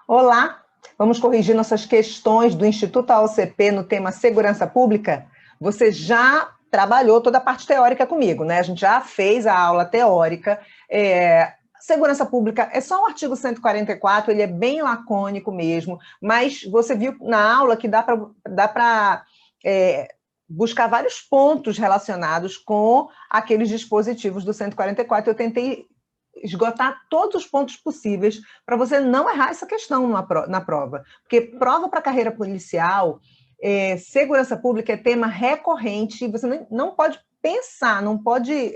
Olá, vamos corrigir nossas questões do Instituto AOCP no tema segurança pública? Você já trabalhou toda a parte teórica comigo, né? A gente já fez a aula teórica. Segurança pública é só o artigo 144, ele é bem lacônico mesmo, mas você viu na aula que dá para buscar vários pontos relacionados com aqueles dispositivos do 144. Eu tentei esgotar todos os pontos possíveis para você não errar essa questão na prova. Porque prova para carreira policial, segurança pública é tema recorrente, você não pode pensar, não pode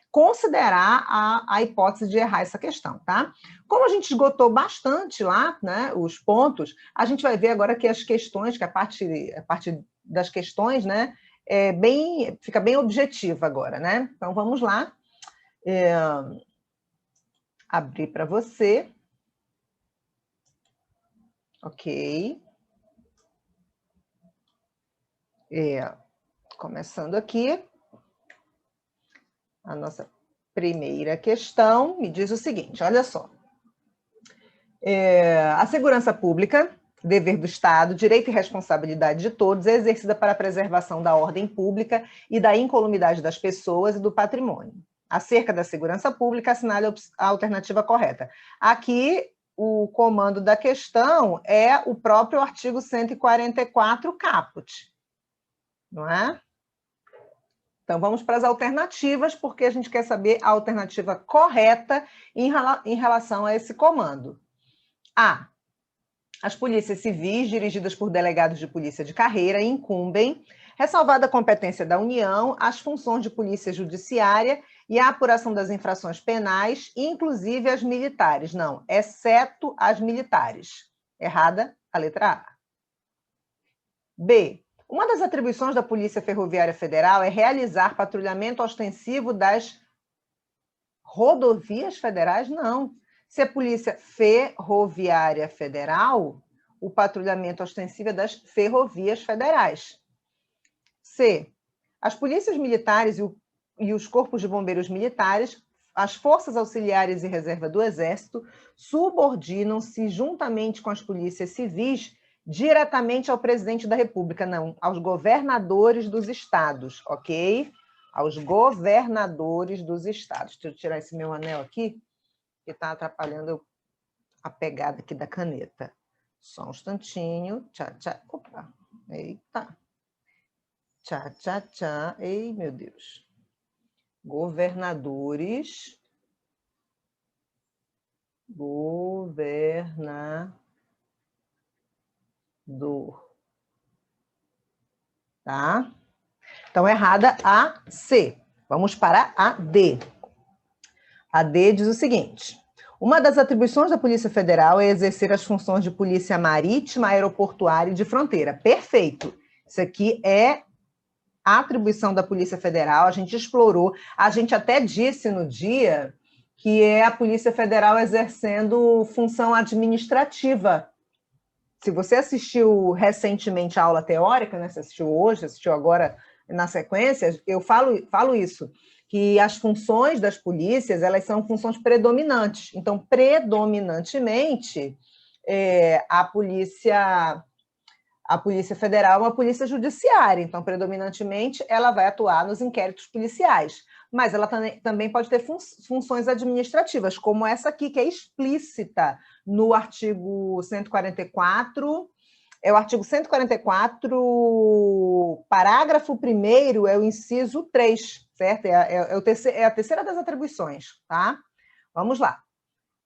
considerar a hipótese de errar essa questão, tá? Como a gente esgotou bastante lá, né, os pontos, a gente vai ver agora que as questões, que a parte das questões, né, fica bem objetiva agora, né? Então, vamos lá. Abrir para você. Ok. Começando aqui. A nossa primeira questão me diz o seguinte, olha só. A segurança pública, dever do Estado, direito e responsabilidade de todos, é exercida para a preservação da ordem pública e da incolumidade das pessoas e do patrimônio. Acerca da segurança pública, assinale a alternativa correta. Aqui, o comando da questão é o próprio artigo 144 caput, não é? Então, vamos para as alternativas, porque a gente quer saber a alternativa correta em relação a esse comando. A. As polícias civis, dirigidas por delegados de polícia de carreira, incumbem, ressalvada a competência da União, as funções de polícia judiciária e a apuração das infrações penais, inclusive as militares. Não, exceto as militares. Errada a letra A. B. Uma das atribuições da Polícia Ferroviária Federal é realizar patrulhamento ostensivo das rodovias federais? Não. Se é Polícia Ferroviária Federal, o patrulhamento ostensivo é das ferrovias federais. C. As polícias militares e os corpos de bombeiros militares, as forças auxiliares e reserva do Exército, subordinam-se juntamente com as polícias civis diretamente ao presidente da República, não, aos governadores dos estados, ok? Aos governadores dos estados. Deixa eu tirar esse meu anel aqui, que está atrapalhando a pegada aqui da caneta. Só um instantinho. Tchá, tchá. Opa, eita. Tchá, tchá, tchá. Ei, meu Deus. Governadores. Governador. Tá? Então, errada a C. Vamos para a D. A D diz o seguinte: uma das atribuições da Polícia Federal é exercer as funções de polícia marítima, aeroportuária e de fronteira. Perfeito. Isso aqui é a atribuição da Polícia Federal, a gente explorou, a gente até disse no dia que é a Polícia Federal exercendo função administrativa. Se você assistiu recentemente a aula teórica, né? Você assistiu hoje, assistiu agora na sequência, eu falo isso, que as funções das polícias, elas são funções predominantes. Então, predominantemente, a Polícia Federal é uma polícia judiciária, então, predominantemente, ela vai atuar nos inquéritos policiais, mas ela também pode ter funções administrativas, como essa aqui, que é explícita no artigo 144, é o artigo 144, parágrafo 1º, é o inciso 3, certo? É a terceira das atribuições, tá? Vamos lá.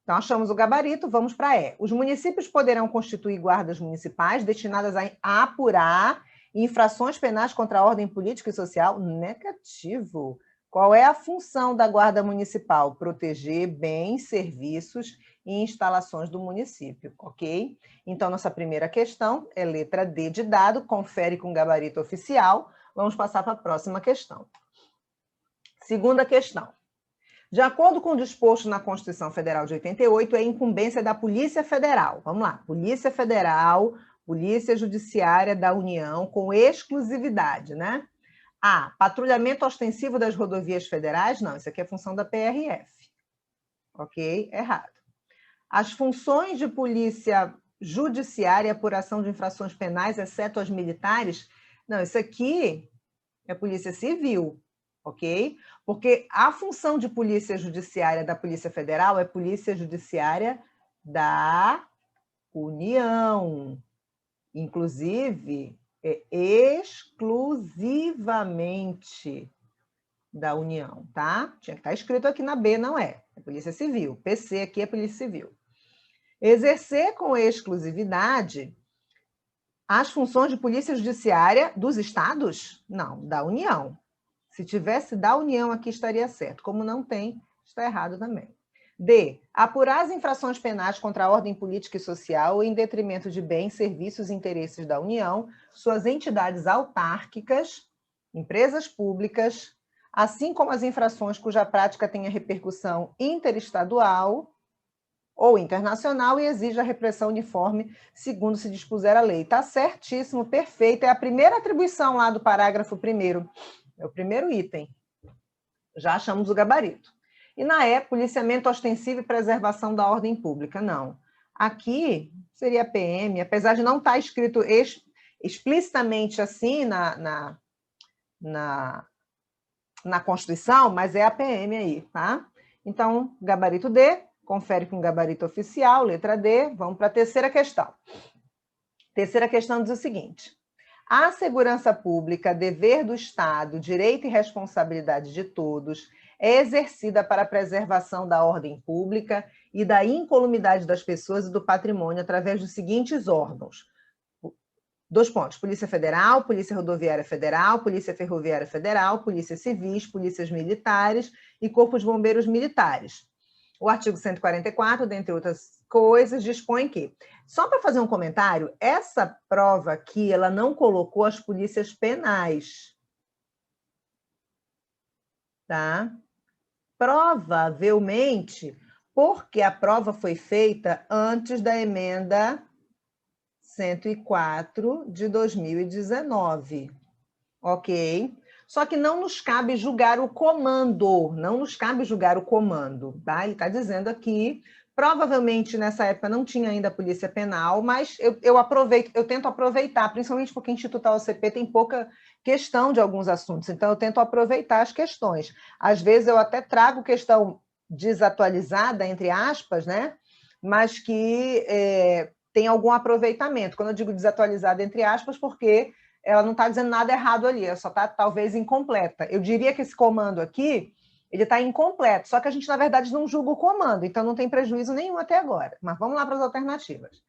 Então, achamos o gabarito, vamos para E. Os municípios poderão constituir guardas municipais destinadas a apurar infrações penais contra a ordem política e social? Negativo. Qual é a função da guarda municipal? Proteger bens, serviços e instalações do município, ok? Então, nossa primeira questão é letra D de dado, confere com o gabarito oficial. Vamos passar para a próxima questão. Segunda questão. De acordo com o disposto na Constituição Federal de 88, é incumbência da Polícia Federal. Vamos lá. Polícia Federal, Polícia Judiciária da União, com exclusividade, né? A. Patrulhamento ostensivo das rodovias federais? Não, isso aqui é função da PRF. Ok? Errado. As funções de polícia judiciária e apuração de infrações penais, exceto as militares, não, isso aqui é polícia civil, ok? Porque a função de polícia judiciária da Polícia Federal é polícia judiciária da União. Inclusive, é exclusivamente da União, tá? Tinha que estar escrito aqui na B, não é. É Polícia Civil. PC aqui é Polícia Civil. Exercer com exclusividade as funções de polícia judiciária dos estados? Não, da União. Se tivesse da União aqui estaria certo. Como não tem, está errado também. D. Apurar as infrações penais contra a ordem política e social em detrimento de bens, serviços e interesses da União, suas entidades autárquicas, empresas públicas, assim como as infrações cuja prática tenha repercussão interestadual ou internacional e exija a repressão uniforme, segundo se dispuser a lei. Está certíssimo, perfeito. É a primeira atribuição lá do parágrafo 1º. É o primeiro item. Já achamos o gabarito. E na E, policiamento ostensivo e preservação da ordem pública. Não. Aqui seria PM, apesar de não estar escrito explicitamente assim na Constituição, mas é a PM aí, tá? Então, gabarito D, confere com o gabarito oficial, letra D. Vamos para a terceira questão. Terceira questão diz o seguinte: a segurança pública, dever do Estado, direito e responsabilidade de todos, é exercida para a preservação da ordem pública e da incolumidade das pessoas e do patrimônio através dos seguintes órgãos. 2 pontos. Polícia Federal, Polícia Rodoviária Federal, Polícia Ferroviária Federal, Polícia Civis, Polícias Militares e Corpo de Bombeiros Militares. O artigo 144, dentre outras coisas, dispõe que, só para fazer um comentário, essa prova aqui, ela não colocou as polícias penais. Tá? Provavelmente, porque a prova foi feita antes da emenda 104 de 2019. Ok? Só que não nos cabe julgar o comando, não nos cabe julgar o comando, tá? Ele está dizendo aqui, provavelmente nessa época não tinha ainda a polícia penal, mas eu tento aproveitar, principalmente porque institutar o CP tem pouca questão de alguns assuntos, então eu tento aproveitar as questões. Às vezes eu até trago questão desatualizada, entre aspas, né? Mas que tem algum aproveitamento. Quando eu digo desatualizada, entre aspas, porque ela não está dizendo nada errado ali, ela só está talvez incompleta. Eu diria que esse comando aqui, ele está incompleto, só que a gente, na verdade, não julga o comando, então não tem prejuízo nenhum até agora. Mas vamos lá para as alternativas.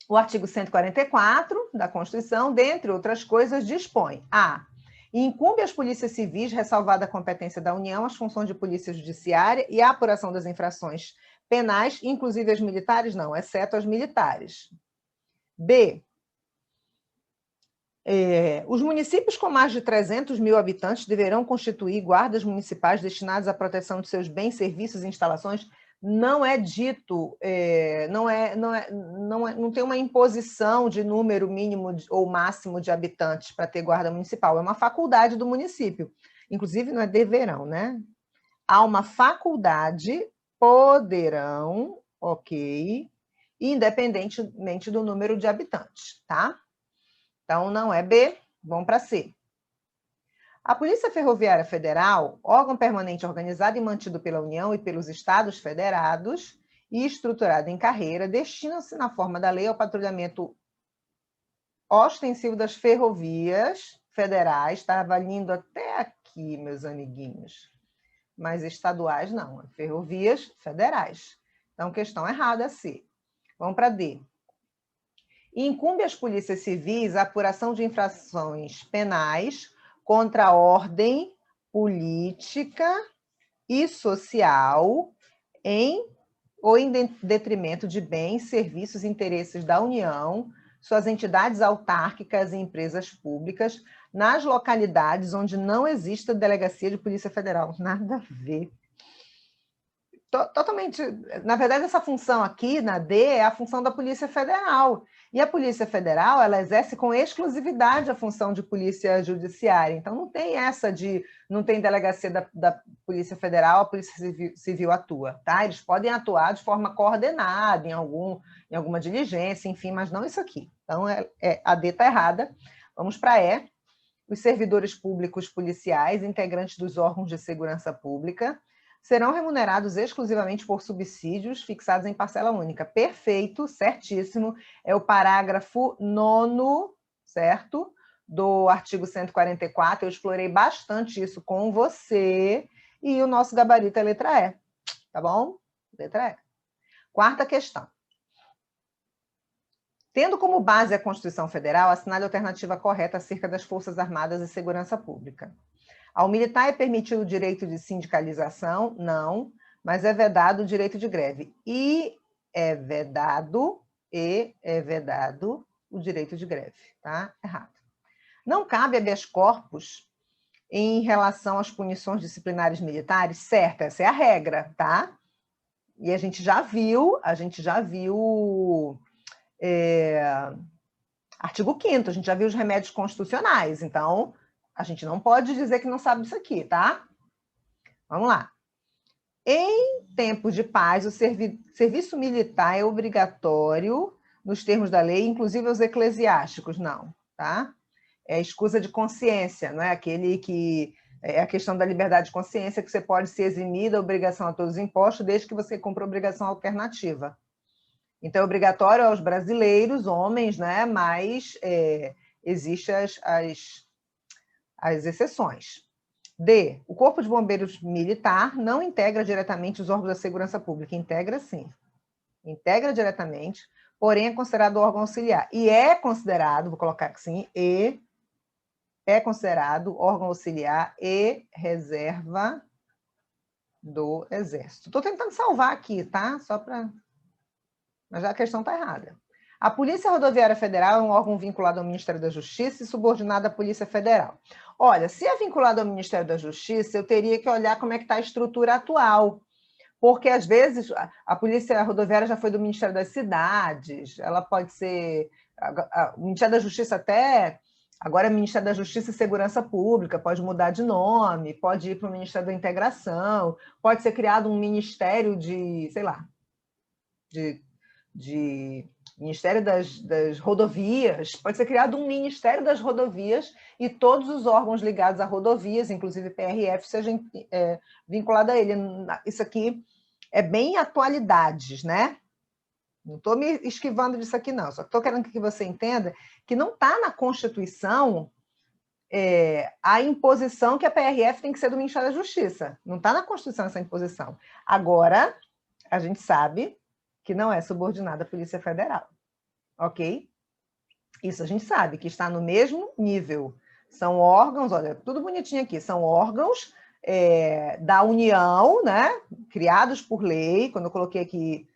O artigo 144 da Constituição, dentre outras coisas, dispõe: a. Incumbe às polícias civis, ressalvada a competência da União, as funções de polícia judiciária e a apuração das infrações penais, inclusive as militares, não, exceto as militares. B. Os municípios com mais de 300 mil habitantes deverão constituir guardas municipais destinados à proteção de seus bens, serviços e instalações. Não é dito, não tem uma imposição de número mínimo ou máximo de habitantes para ter guarda municipal, é uma faculdade do município. Inclusive, não é deverão, né? Há uma faculdade, poderão, ok, independentemente do número de habitantes, tá? Então, não é B, vamos para C. A Polícia Ferroviária Federal, órgão permanente organizado e mantido pela União e pelos Estados federados e estruturado em carreira, destina-se na forma da lei ao patrulhamento ostensivo das ferrovias federais. Estava lindo até aqui, meus amiguinhos. Mas estaduais não, ferrovias federais. Então, questão errada, C. Vamos para D. Incumbe às polícias civis a apuração de infrações penais contra a ordem política e social em detrimento de bens, serviços e interesses da União, suas entidades autárquicas e empresas públicas, nas localidades onde não exista delegacia de Polícia Federal. Nada a ver. totalmente... Na verdade, essa função aqui, na D, é a função da Polícia Federal. E a Polícia Federal, ela exerce com exclusividade a função de polícia judiciária. Então, não tem essa de... Não tem delegacia da Polícia Federal, a Polícia Civil atua, tá? Eles podem atuar de forma coordenada em alguma diligência, enfim, mas não isso aqui. Então, a D está errada. Vamos para E. Os servidores públicos policiais, integrantes dos órgãos de segurança pública, serão remunerados exclusivamente por subsídios fixados em parcela única. Perfeito, certíssimo. É o parágrafo 9º, certo? Do artigo 144. Eu explorei bastante isso com você. E o nosso gabarito é letra E. Tá bom? Letra E. Quarta questão. Tendo como base a Constituição Federal, assinale a alternativa correta acerca das Forças Armadas e Segurança Pública. Ao militar é permitido o direito de sindicalização? Não, mas é vedado o direito de greve. E é vedado o direito de greve, tá? Errado. Não cabe habeas corpus em relação às punições disciplinares militares? Certo, essa é a regra, tá? E a gente já viu artigo 5º, a gente já viu os remédios constitucionais, então a gente não pode dizer que não sabe disso aqui, tá? Vamos lá. Em tempos de paz, o serviço militar é obrigatório nos termos da lei, inclusive aos eclesiásticos, não, tá? É escusa de consciência, não é aquele que... É a questão da liberdade de consciência, que você pode se eximir da obrigação a todos os impostos, desde que você cumpra a obrigação alternativa. Então, é obrigatório aos brasileiros, homens, né? Mas existem as exceções. D. O Corpo de Bombeiros Militar não integra diretamente os órgãos da segurança pública. Integra, sim. Integra diretamente, porém é considerado órgão auxiliar. E é considerado, vou colocar aqui sim, é considerado órgão auxiliar e reserva do Exército. Estou tentando salvar aqui, tá? Só para... Mas a questão está errada. A Polícia Rodoviária Federal é um órgão vinculado ao Ministério da Justiça e subordinado à Polícia Federal. Olha, se é vinculado ao Ministério da Justiça, eu teria que olhar como é que está a estrutura atual, porque, às vezes, a Polícia Rodoviária já foi do Ministério das Cidades, ela pode ser... O Ministério da Justiça até... Agora é Ministério da Justiça e Segurança Pública, pode mudar de nome, pode ir para o Ministério da Integração, pode ser criado um ministério de, sei lá, de Ministério das Rodovias, pode ser criado um Ministério das Rodovias e todos os órgãos ligados a rodovias, inclusive PRF, sejam vinculados a ele. Isso aqui é bem atualidades, né? Não estou me esquivando disso aqui, não. Só estou querendo que você entenda que não está na Constituição a imposição que a PRF tem que ser do Ministério da Justiça. Não está na Constituição essa imposição. Agora, a gente sabe que não é subordinada à Polícia Federal, ok? Isso a gente sabe, que está no mesmo nível. São órgãos, olha, tudo bonitinho aqui, são órgãos da União, né? Criados por lei, quando eu coloquei aqui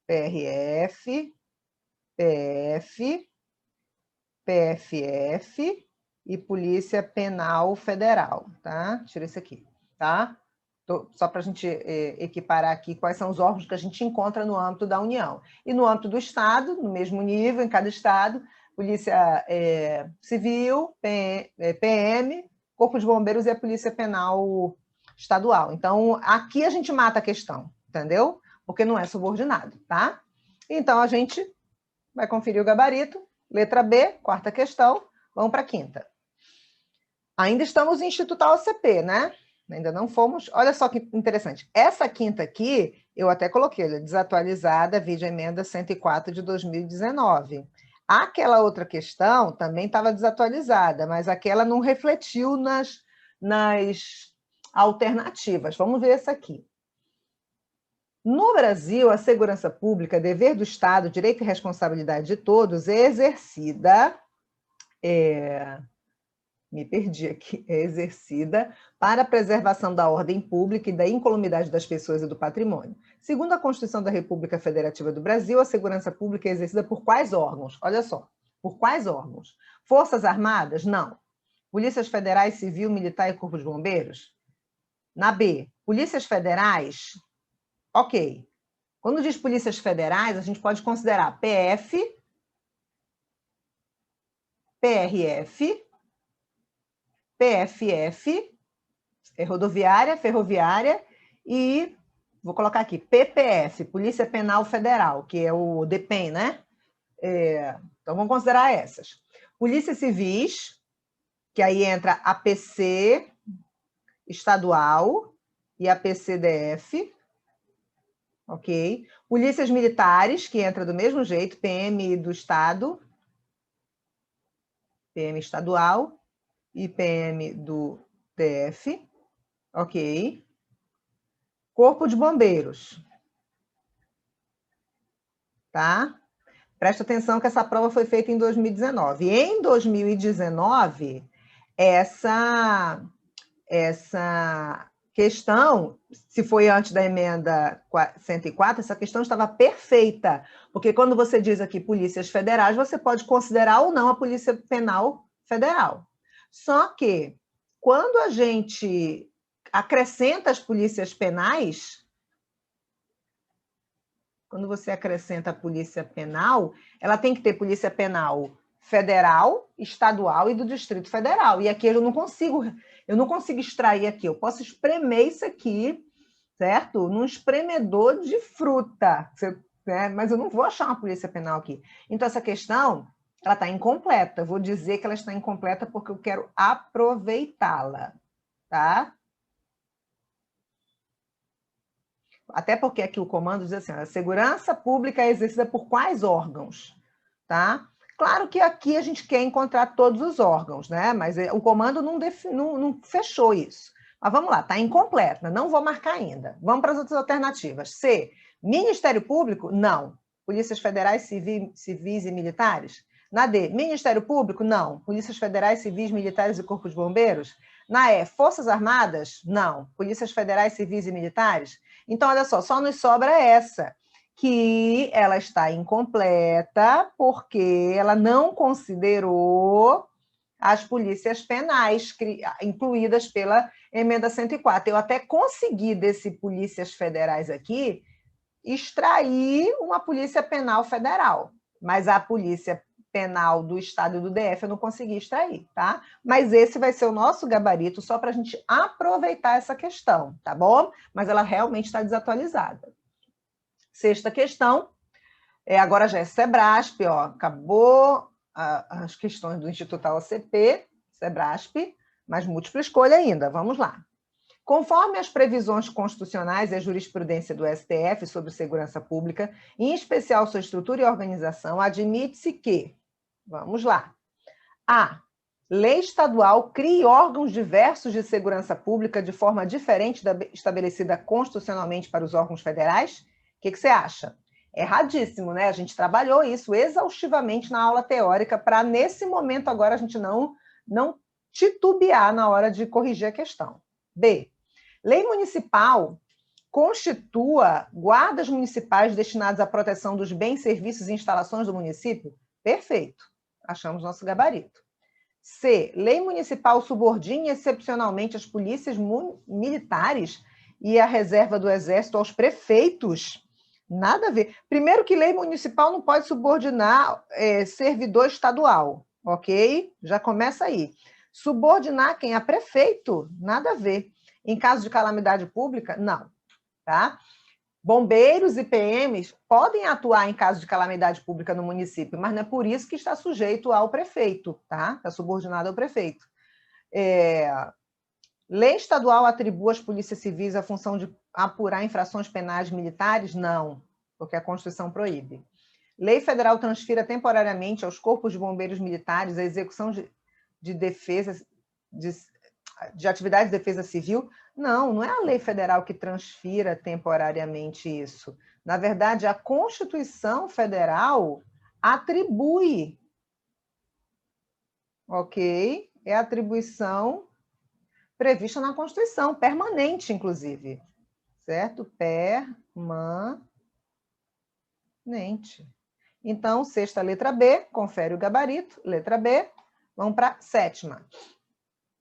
PRF, PF, PFF e Polícia Penal Federal, tá? Tira isso aqui, tá? Só para a gente equiparar aqui quais são os órgãos que a gente encontra no âmbito da União. E no âmbito do Estado, no mesmo nível, em cada Estado, Polícia Civil, PM, Corpo de Bombeiros e a Polícia Penal Estadual. Então, aqui a gente mata a questão, entendeu? Porque não é subordinado, tá? Então, a gente vai conferir o gabarito. Letra B, quarta questão. Vamos para a quinta. Ainda estamos em Instituto OCP, né? Ainda não fomos... Olha só que interessante. Essa quinta aqui, eu até coloquei, ela é desatualizada, vide a emenda 104 de 2019. Aquela outra questão também estava desatualizada, mas aquela não refletiu nas alternativas. Vamos ver essa aqui. No Brasil, a segurança pública, dever do Estado, direito e responsabilidade de todos, é exercida... me perdi aqui, é exercida para a preservação da ordem pública e da incolumidade das pessoas e do patrimônio. Segundo a Constituição da República Federativa do Brasil, a segurança pública é exercida por quais órgãos? Olha só, por quais órgãos? Forças Armadas? Não. Polícias Federais, Civil, Militar e Corpo de Bombeiros? Na B, polícias federais, ok. Quando diz polícias federais, a gente pode considerar PF, PRF, PFF, rodoviária, ferroviária, e vou colocar aqui, PPF, Polícia Penal Federal, que é o DPEM, né? Então, vamos considerar essas. Polícias civis, que aí entra a PC estadual e a PCDF, ok? Polícias militares, que entra do mesmo jeito, PM do Estado, PM estadual e PM do DF, ok? Corpo de Bombeiros, tá? Presta atenção que essa prova foi feita em 2019. Em 2019, essa questão, se foi antes da emenda 104, essa questão estava perfeita, porque quando você diz aqui polícias federais, você pode considerar ou não a Polícia Penal Federal. Só que, quando a gente acrescenta as polícias penais, quando você acrescenta a polícia penal, ela tem que ter polícia penal federal, estadual e do Distrito Federal. E aqui eu não consigo extrair aqui. Eu posso espremer isso aqui, certo? Num espremedor de fruta, né? Mas eu não vou achar uma polícia penal aqui. Então, essa questão, ela está incompleta. Eu vou dizer que ela está incompleta porque eu quero aproveitá-la, tá? Até porque aqui o comando diz assim, a segurança pública é exercida por quais órgãos? Tá? Claro que aqui a gente quer encontrar todos os órgãos, né? Mas o comando não fechou isso. Mas vamos lá, está incompleta, não vou marcar ainda. Vamos para as outras alternativas. C, Ministério Público? Não. Polícias Federais, Civis e Militares? Na D, Ministério Público? Não. Polícias Federais, Civis, Militares e Corpo de Bombeiros? Na E, Forças Armadas? Não. Polícias Federais, Civis e Militares? Então, olha só nos sobra essa, que ela está incompleta porque ela não considerou as polícias penais incluídas pela emenda 104. Eu até consegui desse polícias federais aqui extrair uma polícia penal federal, mas a polícia penal do Estado e do DF eu não consegui extrair, tá? Mas esse vai ser o nosso gabarito só para a gente aproveitar essa questão, tá bom? Mas ela realmente está desatualizada. Sexta questão, agora já é Sebrasp, ó, acabou as questões do Instituto OCP, Sebrasp, mas múltipla escolha ainda, vamos lá. Conforme as previsões constitucionais e a jurisprudência do STF sobre segurança pública, em especial sua estrutura e organização, admite-se que, vamos lá, a lei estadual crie órgãos diversos de segurança pública de forma diferente da estabelecida constitucionalmente para os órgãos federais? O que você acha? Erradíssimo, né? A gente trabalhou isso exaustivamente na aula teórica para, nesse momento agora, a gente não titubear na hora de corrigir a questão. B. Lei municipal constitua guardas municipais destinados à proteção dos bens, serviços e instalações do município? Perfeito. Achamos nosso gabarito. C. Lei municipal subordine excepcionalmente as polícias militares e a reserva do Exército aos prefeitos? Nada a ver. Primeiro que lei municipal não pode subordinar servidor estadual, ok? Já começa aí. Subordinar quem? A prefeito? Nada a ver. Em caso de calamidade pública? Não. Tá? Bombeiros e PMs podem atuar em caso de calamidade pública no município, mas não é por isso que está sujeito ao prefeito, tá? Está subordinado ao prefeito. Lei estadual atribui às polícias civis a função de apurar infrações penais militares? Não, porque a Constituição proíbe. Lei federal transfira temporariamente aos corpos de bombeiros militares a execução de defesa, de atividade de defesa civil? Não é a lei federal que transfira temporariamente isso. Na verdade, a Constituição Federal atribui, ok? É a atribuição prevista na Constituição, permanente, inclusive. Certo? Permanente. Então, sexta, letra B, confere o gabarito, letra B. Vamos para a sétima.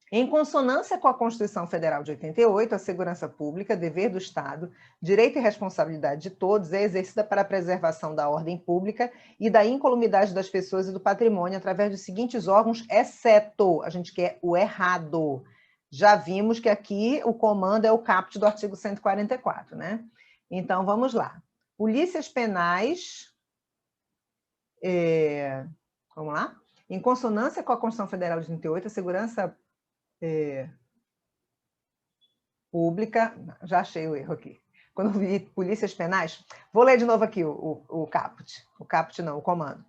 Em consonância com a Constituição Federal de 88, a segurança pública, dever do Estado, direito e responsabilidade de todos, é exercida para a preservação da ordem pública e da incolumidade das pessoas e do patrimônio através dos seguintes órgãos, exceto, a gente quer o errado. Já vimos que aqui o comando é o caput do artigo 144, né? Então, vamos lá. Polícias penais... vamos lá? Em consonância com a Constituição Federal de 88, a segurança pública... Já achei o erro aqui. Quando eu vi polícias penais... Vou ler de novo aqui o caput. O caput não, o comando.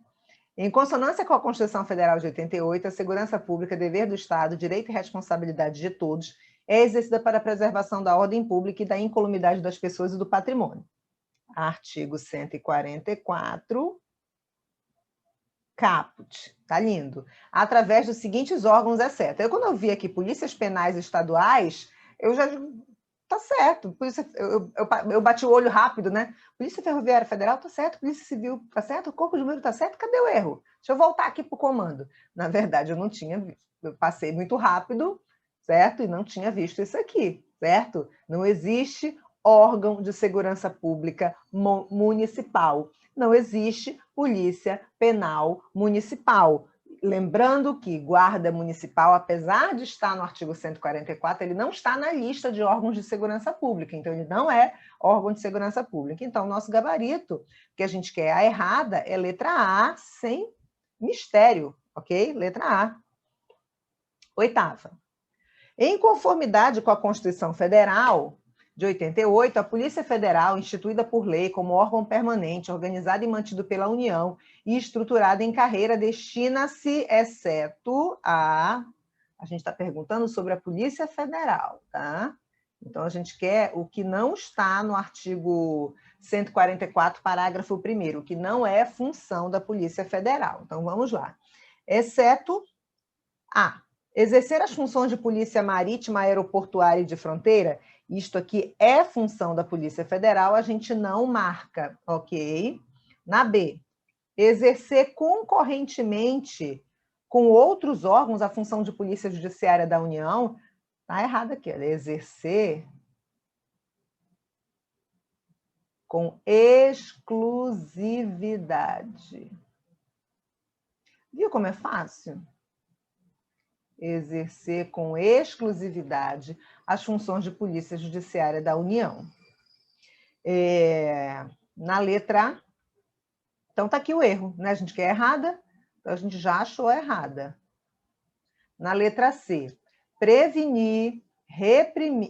Em consonância com a Constituição Federal de 88, a segurança pública, dever do Estado, direito e responsabilidade de todos, é exercida para a preservação da ordem pública e da incolumidade das pessoas e do patrimônio. Artigo 144... caput, tá lindo. Através dos seguintes órgãos, exceto. Quando eu vi aqui polícias penais estaduais, eu já... Tá certo. Eu bati o olho rápido, né? Polícia Ferroviária Federal tá certo, Polícia Civil tá certo, o Corpo de Bombeiro tá certo, cadê o erro? Deixa eu voltar aqui para o comando. Na verdade, eu não tinha visto. Eu passei muito rápido, certo? E não tinha visto isso aqui, certo? Não existe órgão de segurança pública municipal. Não existe polícia penal municipal. Lembrando que guarda municipal, apesar de estar no artigo 144, ele não está na lista de órgãos de segurança pública, então ele não é órgão de segurança pública. Então, o nosso gabarito, que a gente quer a errada, é letra A, sem mistério, ok? Letra A. Oitava. Em conformidade com a Constituição Federal de 88, a Polícia Federal, instituída por lei como órgão permanente, organizado e mantido pela União e estruturado em carreira, destina-se, exceto a... A gente está perguntando sobre a Polícia Federal, tá? Então, a gente quer o que não está no artigo 144, parágrafo 1º, o que não é função da Polícia Federal. Então, vamos lá. Exceto a... exercer as funções de polícia marítima, aeroportuária e de fronteira, isto aqui é função da Polícia Federal, a gente não marca, ok? Na B, exercer concorrentemente com outros órgãos a função de polícia judiciária da União, tá errado aqui, exercer com exclusividade. Viu como é fácil? Exercer com exclusividade as funções de polícia judiciária da União. Na letra A, então está aqui o erro, né? A gente quer errada, então a gente já achou errada. Na letra C, prevenir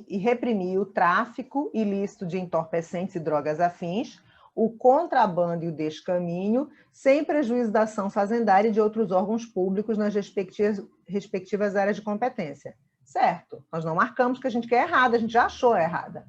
e reprimir o tráfico ilícito de entorpecentes e drogas afins, o contrabando e o descaminho, sem prejuízo da ação fazendária e de outros órgãos públicos nas respectivas áreas de competência. Certo, nós não marcamos que a gente quer errada, a gente já achou errada.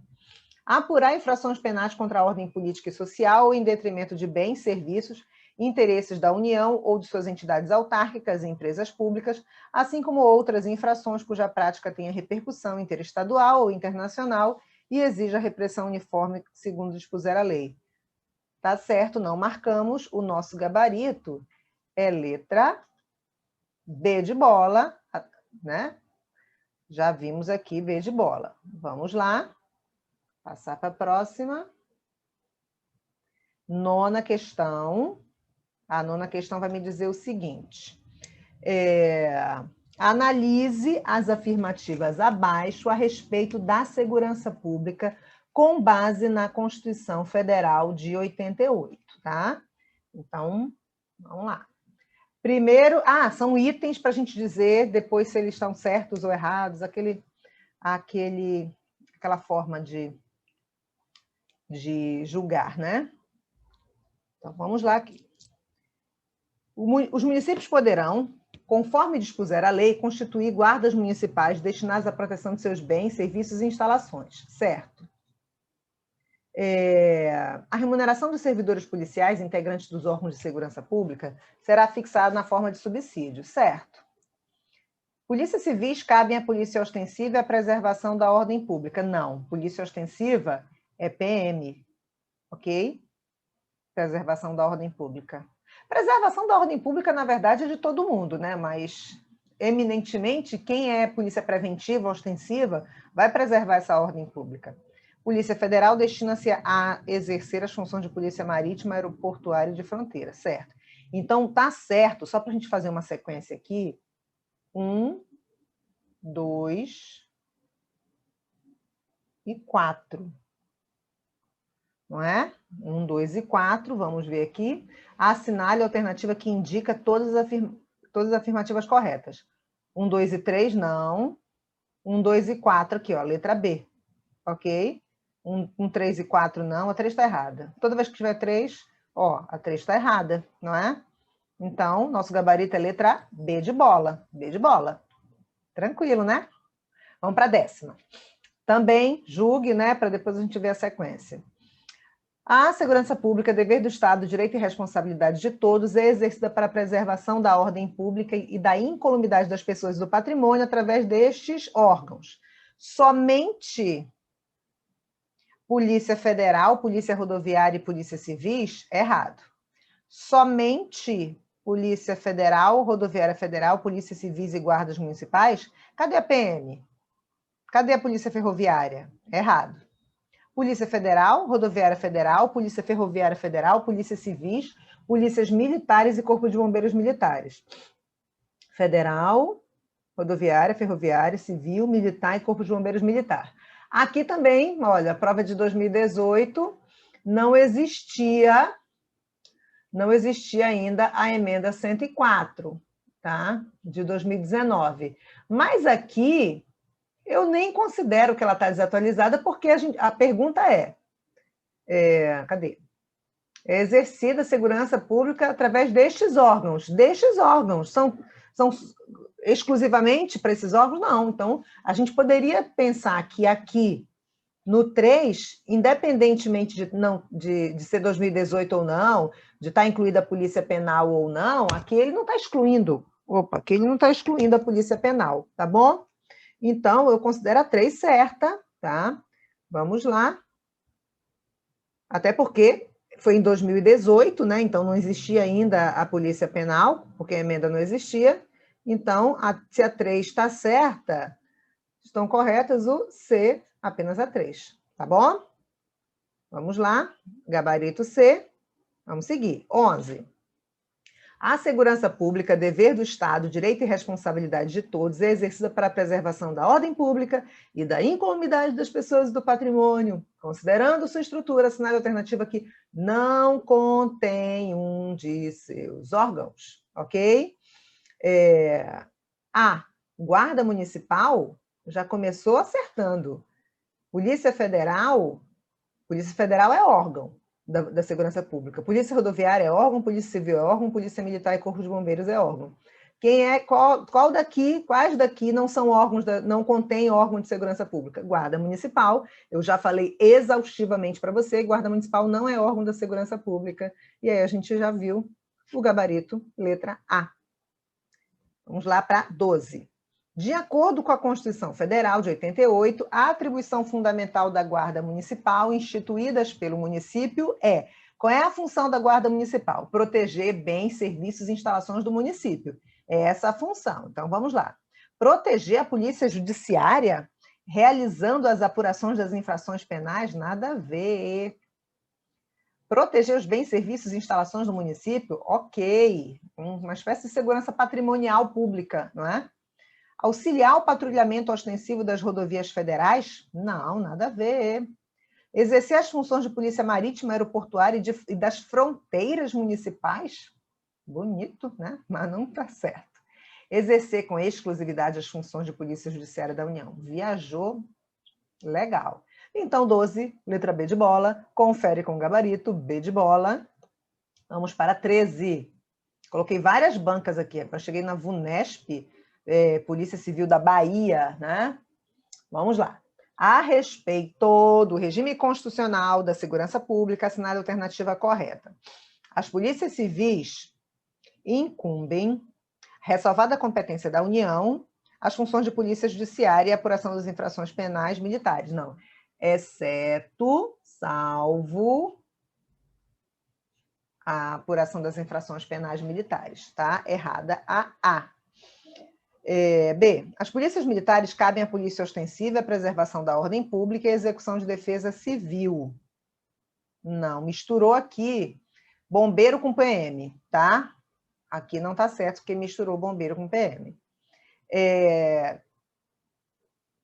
Apurar infrações penais contra a ordem política e social ou em detrimento de bens, serviços, interesses da União ou de suas entidades autárquicas e empresas públicas, assim como outras infrações cuja prática tenha repercussão interestadual ou internacional e exija repressão uniforme segundo dispuser a lei. Tá certo, não marcamos, o nosso gabarito é letra B de bola, né? Já vimos aqui B de bola. Vamos lá, passar para a próxima. Nona questão. A nona questão vai me dizer o seguinte. Analise as afirmativas abaixo a respeito da segurança pública com base na Constituição Federal de 88, tá? Então, vamos lá. Primeiro, são itens para a gente dizer depois se eles estão certos ou errados, aquela forma de julgar, né? Então, vamos lá aqui. Os municípios poderão, conforme dispuser a lei, constituir guardas municipais destinadas à proteção de seus bens, serviços e instalações, certo? A remuneração dos servidores policiais, integrantes dos órgãos de segurança pública, será fixada na forma de subsídio, certo? Polícia civis cabem à polícia ostensiva e à preservação da ordem pública. Não, polícia ostensiva é PM, ok? Preservação da ordem pública. Preservação da ordem pública, na verdade, é de todo mundo, né? Mas eminentemente, quem é polícia preventiva, ostensiva, vai preservar essa ordem pública. Polícia Federal destina-se a exercer as funções de polícia marítima, aeroportuária e de fronteira, certo? Então, tá certo, só para a gente fazer uma sequência aqui, 1, 2 e 4. Não é? 1, 2 e 4, vamos ver aqui. Assinale a alternativa que indica todas as afirmativas corretas. 1, 2 e 3, não. 1, 2 e 4 aqui, ó, letra B. Ok? 1, 3 e 4, não. A 3 está errada. Toda vez que tiver 3, ó, a 3 está errada, não é? Então, nosso gabarito é letra B de bola. B de bola. Tranquilo, né? Vamos para a 10ª. Também julgue, né, para depois a gente ver a sequência. A segurança pública, dever do Estado, direito e responsabilidade de todos, é exercida para a preservação da ordem pública e da incolumidade das pessoas e do patrimônio através destes órgãos. Somente Polícia Federal, Polícia Rodoviária e Polícia Civis, errado. Somente Polícia Federal, Rodoviária Federal, Polícia Civis e Guardas Municipais. Cadê a PM? Cadê a Polícia Ferroviária? Errado. Polícia Federal, Rodoviária Federal, Polícia Ferroviária Federal, Polícia Civis, Polícias Militares e Corpo de Bombeiros Militares. Federal, Rodoviária, Ferroviária, Civil, Militar e Corpo de Bombeiros Militar. Aqui também, olha, a prova de 2018, não existia ainda a emenda 104, tá? De 2019. Mas aqui eu nem considero que ela está desatualizada, porque a pergunta cadê? É exercida a segurança pública através destes órgãos. Destes órgãos. São exclusivamente para esses órgãos? Não. Então, a gente poderia pensar que aqui, no 3, independentemente de ser 2018 ou não, de estar incluída a Polícia Penal ou não, aqui ele não está excluindo. Aqui ele não está excluindo a Polícia Penal, tá bom? Então, eu considero a 3 certa, tá? Vamos lá. Até porque foi em 2018, né? Então, não existia ainda a Polícia Penal, porque a emenda não existia. Então, se a 3 está certa, estão corretas o C, apenas a 3, tá bom? Vamos lá. Gabarito C. Vamos seguir. 11. A segurança pública, dever do Estado, direito e responsabilidade de todos, é exercida para a preservação da ordem pública e da incolumidade das pessoas e do patrimônio, considerando sua estrutura, assinale a alternativa que não contém um de seus órgãos, ok? A Guarda Municipal já começou acertando. Polícia Federal é órgão da segurança pública. Polícia Rodoviária é órgão, Polícia Civil é órgão, Polícia Militar e Corpo de Bombeiros é órgão. Quais daqui não são órgãos, não contém órgão de segurança pública? Guarda Municipal, eu já falei exaustivamente para você, Guarda Municipal não é órgão da segurança pública, e aí a gente já viu o gabarito, letra A. Vamos lá para 12. De acordo com a Constituição Federal de 88, a atribuição fundamental da Guarda Municipal, instituídas pelo município, qual é a função da Guarda Municipal? Proteger bens, serviços e instalações do município. É essa a função. Então, vamos lá. Proteger a Polícia Judiciária, realizando as apurações das infrações penais? Nada a ver. Proteger os bens, serviços e instalações do município? Ok. Uma espécie de segurança patrimonial pública, não é? Auxiliar o patrulhamento ostensivo das rodovias federais? Não, nada a ver. Exercer as funções de polícia marítima, aeroportuária e das fronteiras municipais? Bonito, né? Mas não está certo. Exercer com exclusividade as funções de polícia judiciária da União? Viajou? Legal. Então, 12, letra B de bola, confere com o gabarito, B de bola. Vamos para 13. Coloquei várias bancas aqui. Eu cheguei na VUNESP, Polícia Civil da Bahia, né? Vamos lá. A respeito do regime constitucional da segurança pública, assinale a alternativa correta. As polícias civis incumbem, ressalvada a competência da União, as funções de polícia judiciária e apuração das infrações penais militares. Não. Exceto, salvo a apuração das infrações penais militares, tá? Errada a A. B. As polícias militares cabem à polícia ostensiva a preservação da ordem pública e a execução de defesa civil. Não, misturou aqui bombeiro com PM, tá? Aqui não está certo, porque misturou bombeiro com PM.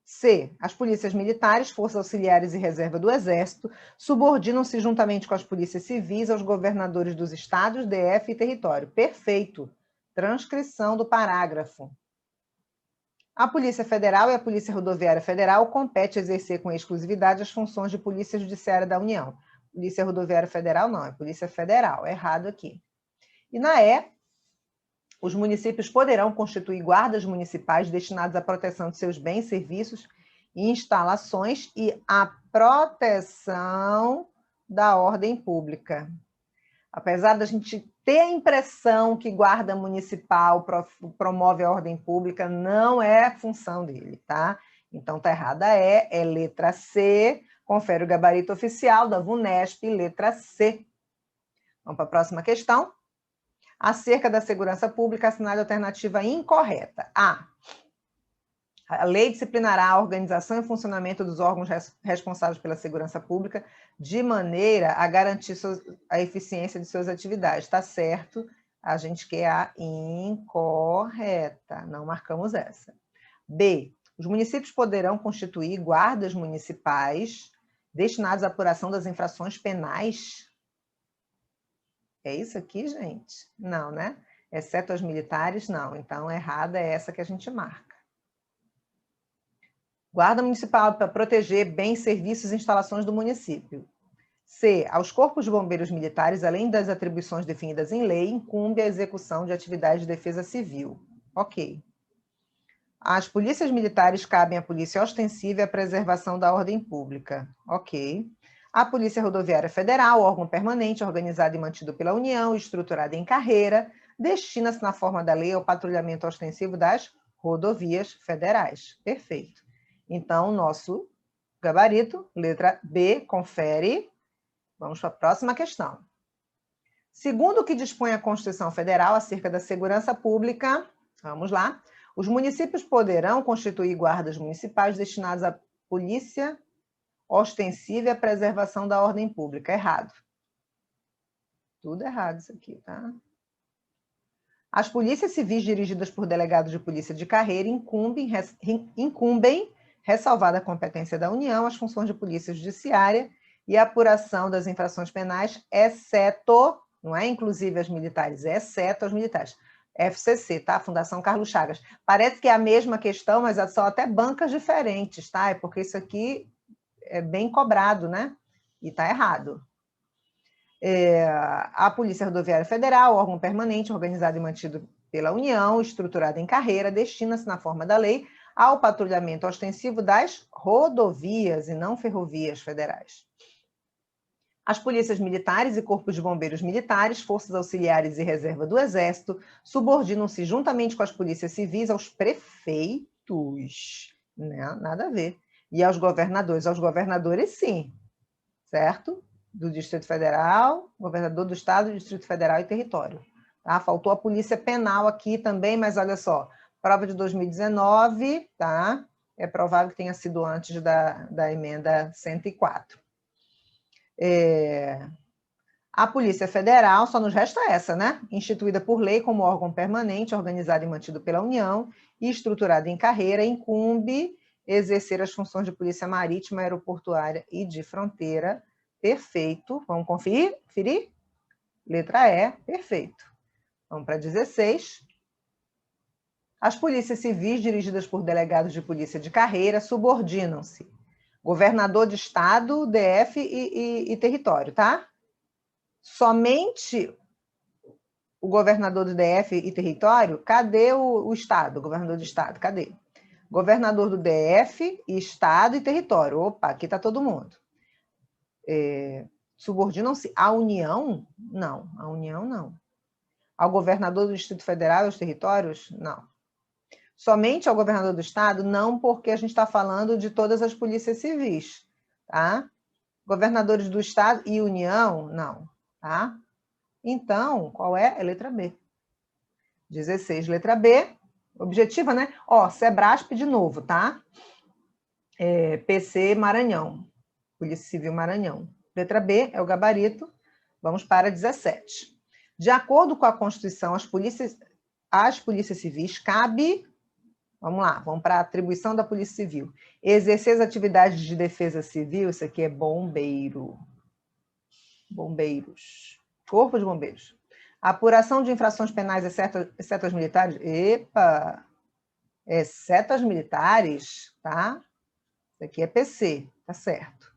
C. As polícias militares, forças auxiliares e reserva do Exército subordinam-se juntamente com as polícias civis aos governadores dos estados, DF e território. Perfeito. Transcrição do parágrafo. A Polícia Federal e a Polícia Rodoviária Federal compete exercer com exclusividade as funções de Polícia Judiciária da União. Polícia Rodoviária Federal não, é Polícia Federal. Errado aqui. E na E, os municípios poderão constituir guardas municipais destinados à proteção de seus bens, serviços e instalações e à proteção da ordem pública. Apesar da gente ter a impressão que guarda municipal promove a ordem pública, não é função dele, tá? Então, tá errada é letra C, confere o gabarito oficial da VUNESP, letra C. Vamos para a próxima questão. Acerca da segurança pública, assinale a alternativa incorreta. A. A lei disciplinará a organização e funcionamento dos órgãos responsáveis pela segurança pública de maneira a garantir a eficiência de suas atividades. Está certo, a gente quer a incorreta, não marcamos essa. B. Os municípios poderão constituir guardas municipais destinados à apuração das infrações penais. É isso aqui, gente? Não, né? Exceto as militares, não. Então, errada é essa que a gente marca. Guarda municipal para proteger bens, serviços e instalações do município. C. Aos corpos de bombeiros militares, além das atribuições definidas em lei, incumbe a execução de atividades de defesa civil. Ok. As polícias militares cabem à polícia ostensiva e à preservação da ordem pública. Ok. A Polícia Rodoviária Federal, órgão permanente, organizado e mantido pela União, estruturado em carreira, destina-se na forma da lei ao patrulhamento ostensivo das rodovias federais. Perfeito. Então, nosso gabarito, letra B, confere. Vamos para a próxima questão. Segundo o que dispõe a Constituição Federal acerca da segurança pública, vamos lá, os municípios poderão constituir guardas municipais destinados à polícia ostensiva e à preservação da ordem pública. Errado. Tudo errado isso aqui, tá? As polícias civis dirigidas por delegados de polícia de carreira incumbem, ressalvada a competência da União, as funções de polícia judiciária e a apuração das infrações penais, exceto, não é inclusive as militares, é exceto as militares. FCC, tá? Fundação Carlos Chagas. Parece que é a mesma questão, mas são até bancas diferentes, tá? É porque isso aqui é bem cobrado, né? E está errado. A Polícia Rodoviária Federal, órgão permanente, organizado e mantido pela União, estruturado em carreira, destina-se, na forma da lei, ao patrulhamento ostensivo das rodovias e não ferrovias federais. As polícias militares e corpos de bombeiros militares, forças auxiliares e reserva do Exército subordinam-se juntamente com as polícias civis aos prefeitos. Né? Nada a ver. E aos governadores sim, certo? Do Distrito Federal, governador do Estado, Distrito Federal e território. Tá? Faltou a Polícia Penal aqui também, mas olha só, prova de 2019, tá? É provável que tenha sido antes da emenda 104. A Polícia Federal, só nos resta essa, né? Instituída por lei como órgão permanente, organizado e mantido pela União e estruturado em carreira, incumbe exercer as funções de polícia marítima, aeroportuária e de fronteira. Perfeito. Vamos conferir? Letra E, perfeito. Vamos para 16. As polícias civis, dirigidas por delegados de polícia de carreira, subordinam-se. Governador de estado, DF e território, tá? Somente o governador do DF e território, cadê o estado? O governador do estado, cadê? Governador do DF, Estado e território. Opa, aqui está todo mundo. Subordinam-se à União? Não, à União não. Ao governador do Distrito Federal e aos territórios? Não. Somente ao governador do Estado? Não, porque a gente está falando de todas as polícias civis. Tá? Governadores do Estado e União? Não. Tá? Então, qual é? É letra B. 16, letra B. Objetiva, né? Ó, Sebrasp de novo, tá? PC Maranhão, Polícia Civil Maranhão. Letra B é o gabarito. Vamos para 17. De acordo com a Constituição, às polícias civis cabe, vamos lá, vamos para a atribuição da Polícia Civil, exercer as atividades de defesa civil, isso aqui é bombeiro. Bombeiros. Corpo de Bombeiros. Apuração de infrações penais, exceto as militares. Epa! Exceto as militares, tá? Isso aqui é PC, tá certo.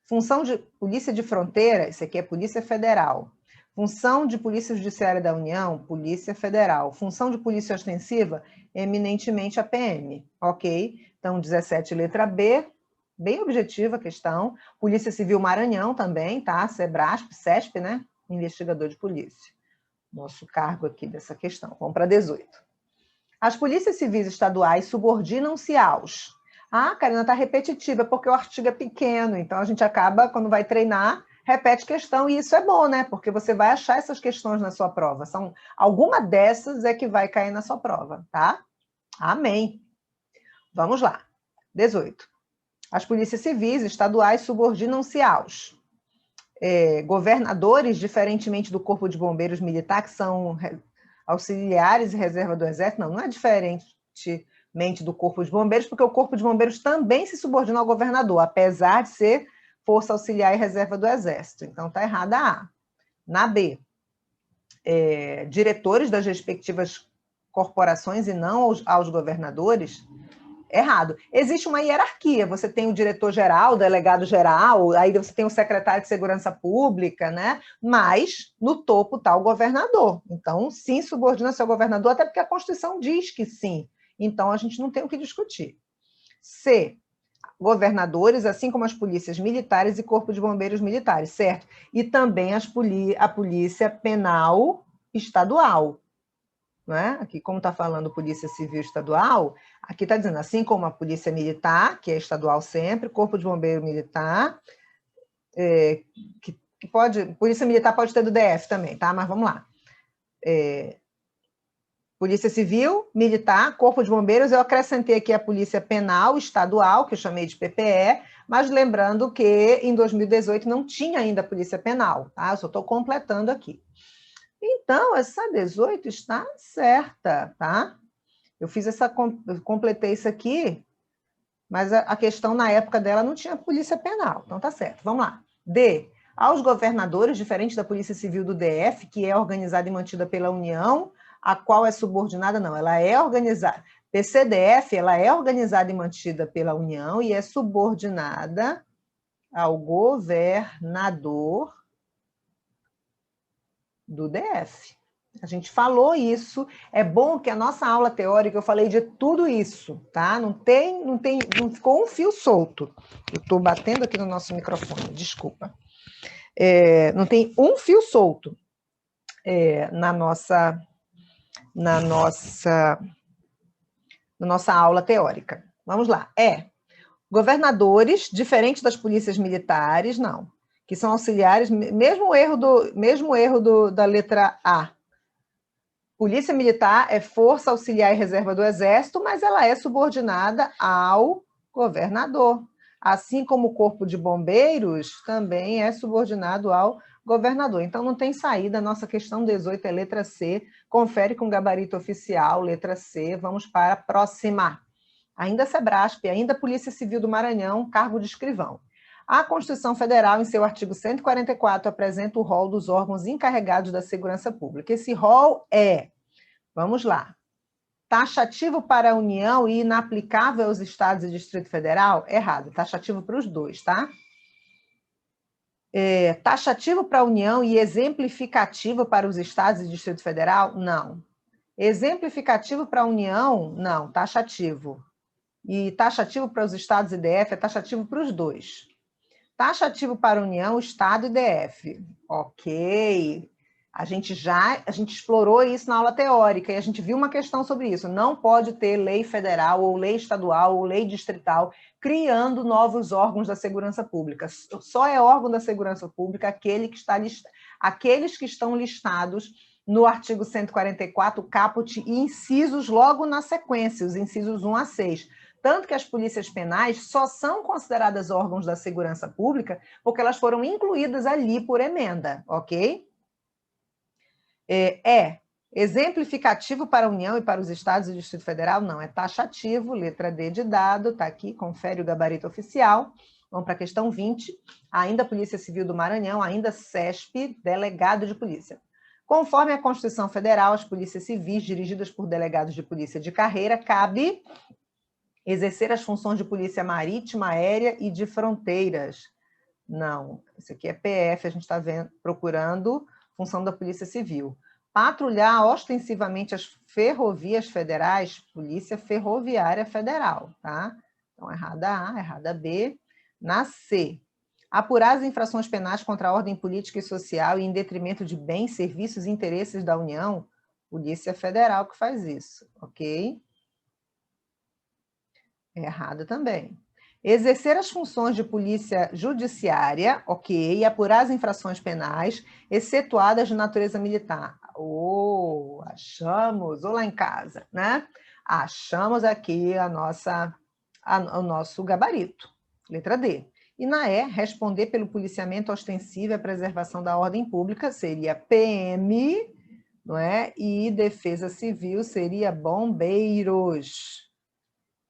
Função de Polícia de Fronteira, isso aqui é Polícia Federal. Função de Polícia Judiciária da União, Polícia Federal. Função de Polícia Ostensiva, eminentemente a PM, ok? Então, 17, letra B, bem objetiva a questão. Polícia Civil Maranhão também, tá? Sebrasp, CESP, né? Investigador de polícia. Nosso cargo aqui dessa questão. Vamos para 18. As polícias civis estaduais subordinam-se aos... Ah, Karina, está repetitiva, porque o artigo é pequeno, então a gente acaba, quando vai treinar, repete questão, e isso é bom, né? Porque você vai achar essas questões na sua prova. Alguma dessas é que vai cair na sua prova, tá? Amém. Vamos lá. 18. As polícias civis estaduais subordinam-se aos governadores, diferentemente do Corpo de Bombeiros Militar, que são auxiliares e reserva do Exército. Não é diferentemente do Corpo de Bombeiros, porque o Corpo de Bombeiros também se subordina ao governador, apesar de ser força auxiliar e reserva do Exército. Então, está errada a A. Na B, diretores das respectivas corporações e não aos governadores, errado. Existe uma hierarquia, você tem o diretor-geral, o delegado-geral, aí você tem o secretário de Segurança Pública, né? Mas no topo está o governador. Então, sim, subordina-se ao governador, até porque a Constituição diz que sim. Então, a gente não tem o que discutir. C, governadores, assim como as polícias militares e Corpo de Bombeiros militares, certo? E também a Polícia Penal Estadual. Né? Aqui, como está falando Polícia Civil Estadual, aqui está dizendo, assim como a Polícia Militar, que é estadual sempre, Corpo de Bombeiro Militar, que pode, Polícia Militar pode ter do DF também, tá? Mas vamos lá. Polícia Civil, Militar, Corpo de Bombeiros, eu acrescentei aqui a Polícia Penal Estadual, que eu chamei de PPE, mas lembrando que em 2018 não tinha ainda Polícia Penal, tá? Eu só estou completando aqui. Então, essa 18 está certa, tá? Eu completei isso aqui, mas a questão na época dela não tinha polícia penal, então tá certo. Vamos lá. D, aos governadores, diferente da Polícia Civil do DF, que é organizada e mantida pela União, a qual é subordinada, não, ela é organizada. PCDF, ela é organizada e mantida pela União e é subordinada ao governador do DF. A gente falou isso, é bom que a nossa aula teórica, eu falei de tudo isso, tá? Não ficou um fio solto. Eu estou batendo aqui no nosso microfone, desculpa. Não tem um fio solto na nossa aula teórica. Vamos lá. Governadores, diferente das polícias militares, não. Que são auxiliares, mesmo erro da letra A. Polícia Militar é força auxiliar e reserva do Exército, mas ela é subordinada ao governador. Assim como o Corpo de Bombeiros também é subordinado ao governador. Então, não tem saída. Nossa questão 18 é letra C. Confere com gabarito oficial, letra C. Vamos para a próxima. Ainda Sebrasp, ainda Polícia Civil do Maranhão, cargo de escrivão. A Constituição Federal, em seu artigo 144, apresenta o rol dos órgãos encarregados da segurança pública. Esse rol vamos lá, taxativo para a União e inaplicável aos estados e Distrito Federal? Errado, taxativo para os dois, tá? Taxativo para a União e exemplificativo para os estados e Distrito Federal? Não. Exemplificativo para a União? Não, taxativo. E taxativo para os estados e DF é taxativo para os dois. Taxativo para a União, Estado e DF. Ok. A gente explorou isso na aula teórica e a gente viu uma questão sobre isso. Não pode ter lei federal ou lei estadual ou lei distrital criando novos órgãos da segurança pública. Só é órgão da segurança pública aqueles que estão listados no artigo 144, caput e incisos logo na sequência, os incisos 1 a 6. Tanto que as polícias penais só são consideradas órgãos da segurança pública porque elas foram incluídas ali por emenda, ok? Exemplificativo para a União e para os Estados e o Distrito Federal? Não, é taxativo, letra D de dado, está aqui, confere o gabarito oficial. Vamos para a questão 20. Ainda Polícia Civil do Maranhão, ainda CESP, delegado de polícia. Conforme a Constituição Federal, as polícias civis dirigidas por delegados de polícia de carreira, cabe exercer as funções de polícia marítima, aérea e de fronteiras. Não, isso aqui é PF, a gente está procurando função da Polícia Civil. Patrulhar ostensivamente as ferrovias federais, Polícia Ferroviária Federal, tá? Então, errada A, errada B. Na C, apurar as infrações penais contra a ordem política e social e em detrimento de bens, serviços e interesses da União, Polícia Federal que faz isso, ok? Errada também. Exercer as funções de polícia judiciária, ok, e apurar as infrações penais, excetuadas de natureza militar. Achamos, ou lá em casa, né? Achamos aqui o nosso gabarito, letra D. E na E, responder pelo policiamento ostensivo e a preservação da ordem pública seria PM, não é? E defesa civil seria bombeiros.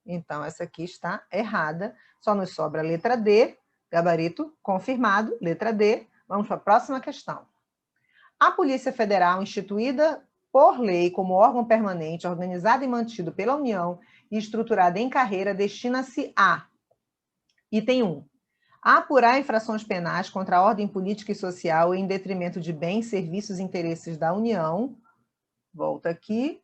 Então, essa aqui está errada. Só nos sobra a letra D, gabarito confirmado, letra D. Vamos para a próxima questão. A Polícia Federal, instituída por lei como órgão permanente, organizado e mantido pela União e estruturada em carreira, destina-se a... Item 1. A apurar infrações penais contra a ordem política e social em detrimento de bens, serviços e interesses da União. Volta aqui.